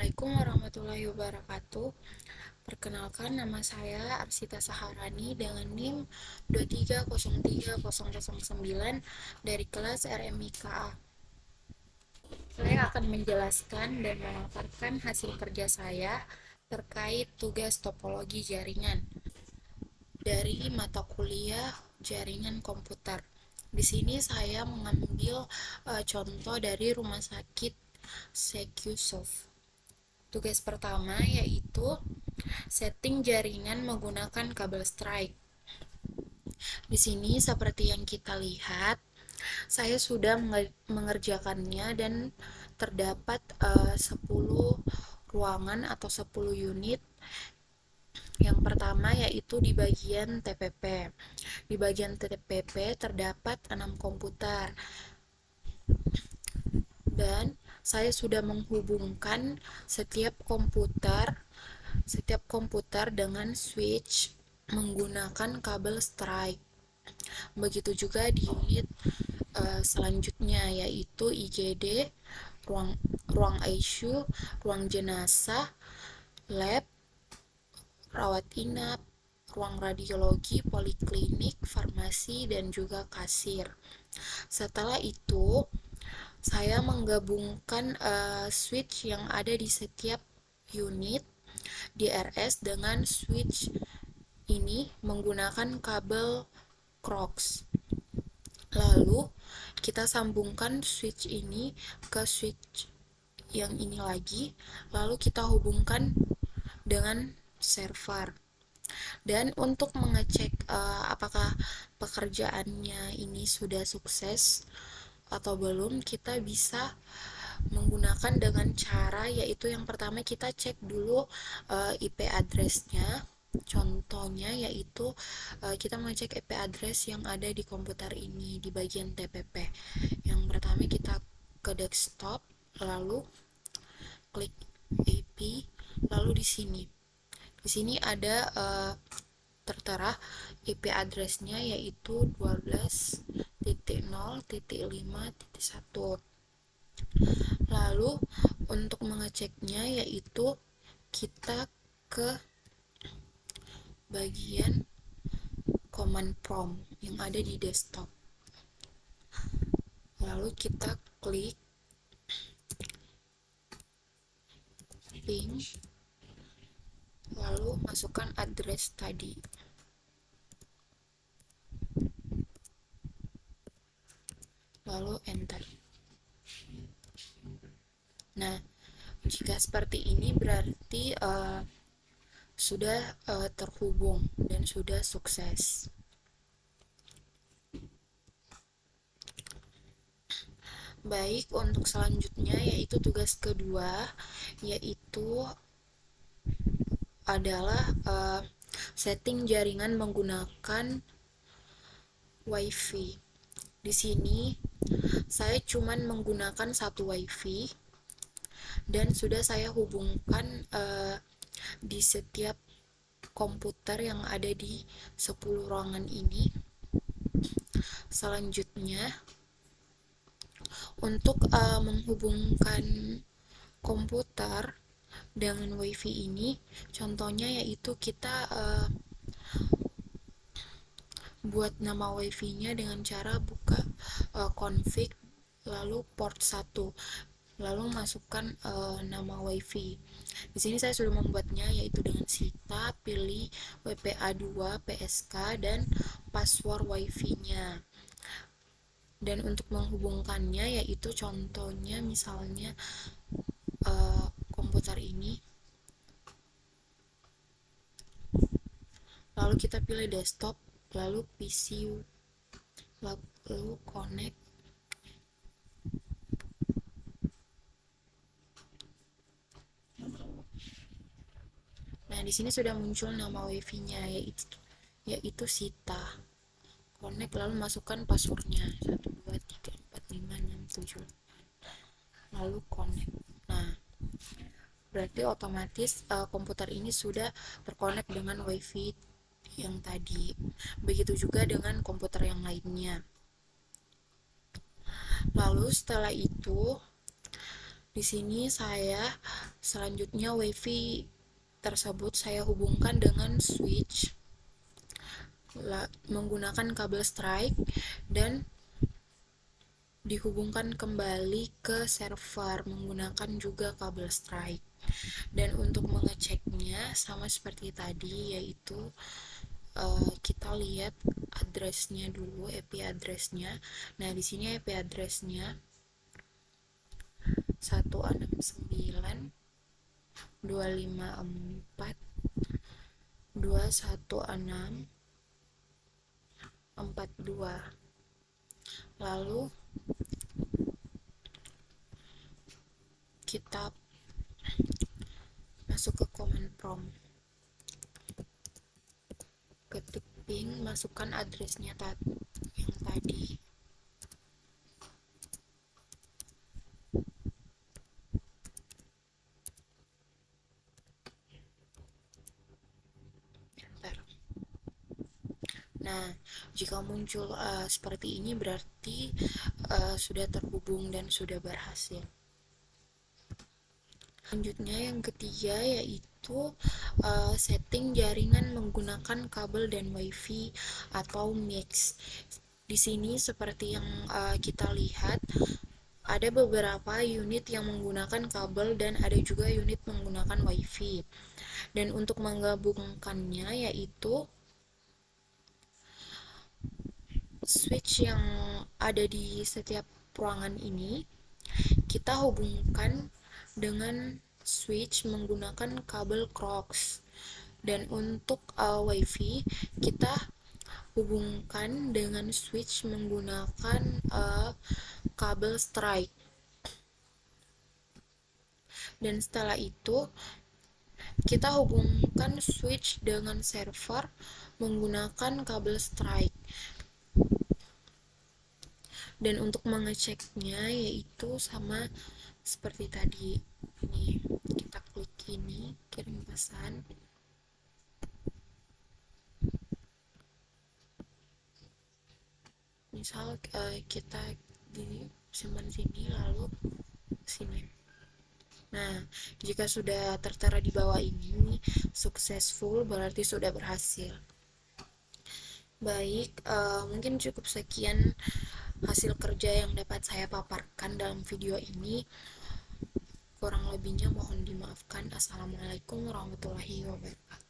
Assalamualaikum warahmatullahi wabarakatuh. Perkenalkan, nama saya Arsita Saharani dengan NIM 2303009 dari kelas RMIKA. Saya akan menjelaskan dan memaparkan hasil kerja saya terkait tugas topologi jaringan dari mata kuliah jaringan komputer. Di sini saya mengambil contoh dari rumah sakit Secusoft. Tugas pertama yaitu setting jaringan menggunakan kabel strike. Di sini seperti yang kita lihat, saya sudah mengerjakannya dan terdapat 10 ruangan atau 10 unit. Yang pertama yaitu di bagian TPP. Di bagian TPP terdapat 6 komputer. Dan saya sudah menghubungkan setiap komputer dengan switch menggunakan kabel strike. Begitu juga di unit selanjutnya yaitu IGD, ruang ICU, ruang jenazah, lab, rawat inap, ruang radiologi, poliklinik, farmasi, dan juga kasir. Setelah itu, saya menggabungkan switch yang ada di setiap unit DRS dengan switch ini menggunakan kabel Crocs. Lalu kita sambungkan switch ini ke switch yang ini lagi, lalu kita hubungkan dengan server. Dan untuk mengecek apakah pekerjaannya ini sudah sukses atau belum, kita bisa menggunakan dengan cara yaitu yang pertama kita cek dulu IP address-nya. Contohnya yaitu kita mengecek IP address yang ada di komputer ini di bagian TPP. Yang pertama kita ke desktop, lalu klik IP, lalu di sini ada tertera IP address-nya yaitu 12.0.5.1. Lalu untuk mengeceknya yaitu kita ke bagian command prompt yang ada di desktop. Lalu kita klik ping, lalu masukkan address tadi. Lalu enter. Nah, jika seperti ini berarti sudah terhubung dan sudah sukses. Baik, untuk selanjutnya yaitu tugas kedua, yaitu adalah setting jaringan menggunakan WiFi. Di sini saya cuman menggunakan satu WiFi dan sudah saya hubungkan di setiap komputer yang ada di 10 ruangan ini. Selanjutnya untuk menghubungkan komputer dengan WiFi ini, contohnya yaitu kita buat nama WiFi-nya dengan cara buka config, lalu port 1, lalu masukkan nama WiFi. Di sini saya sudah membuatnya yaitu dengan Sita, pilih WPA2 PSK dan password WiFi-nya. Dan untuk menghubungkannya yaitu contohnya misalnya komputer ini. Lalu kita pilih desktop, lalu PC, lalu connect. Nah, di sini sudah muncul nama WiFi-nya yaitu Sita. Connect, lalu masukkan passwordnya 12345667. Lalu connect. Nah, berarti otomatis komputer ini sudah terkonek dengan WiFi yang tadi. Begitu juga dengan komputer yang lainnya. Lalu setelah itu Di sini saya selanjutnya WiFi tersebut saya hubungkan dengan switch menggunakan kabel strike dan dihubungkan kembali ke server menggunakan juga kabel strike. Dan untuk mengeceknya sama seperti tadi, yaitu kita lihat addressnya dulu, IP addressnya. Nah, di sini IP addressnya 169.254.216.42. Lalu kita masuk ke command prompt, ketik ping, masukkan addressnya yang tadi. Enter. Nah, jika muncul seperti ini berarti sudah terhubung dan sudah berhasil. Selanjutnya yang ketiga yaitu setting jaringan menggunakan kabel dan WiFi atau mix. Di sini seperti yang kita lihat ada beberapa unit yang menggunakan kabel dan ada juga unit menggunakan WiFi. Dan untuk menggabungkannya yaitu switch yang ada di setiap ruangan ini kita hubungkan dengan switch menggunakan kabel Crocs. Dan untuk WiFi kita hubungkan dengan switch menggunakan kabel strike. Dan setelah itu kita hubungkan switch dengan server menggunakan kabel strike. Dan untuk mengeceknya yaitu sama seperti tadi. Ini kita klik ini, kirim pesan. Misal kita simpan sini lalu sini. Nah, jika sudah tertera di bawah ini successful, berarti sudah berhasil. Baik, mungkin cukup sekian hasil kerja yang dapat saya paparkan dalam video ini. Kurang lebihnya mohon dimaafkan. Assalamualaikum warahmatullahi wabarakatuh.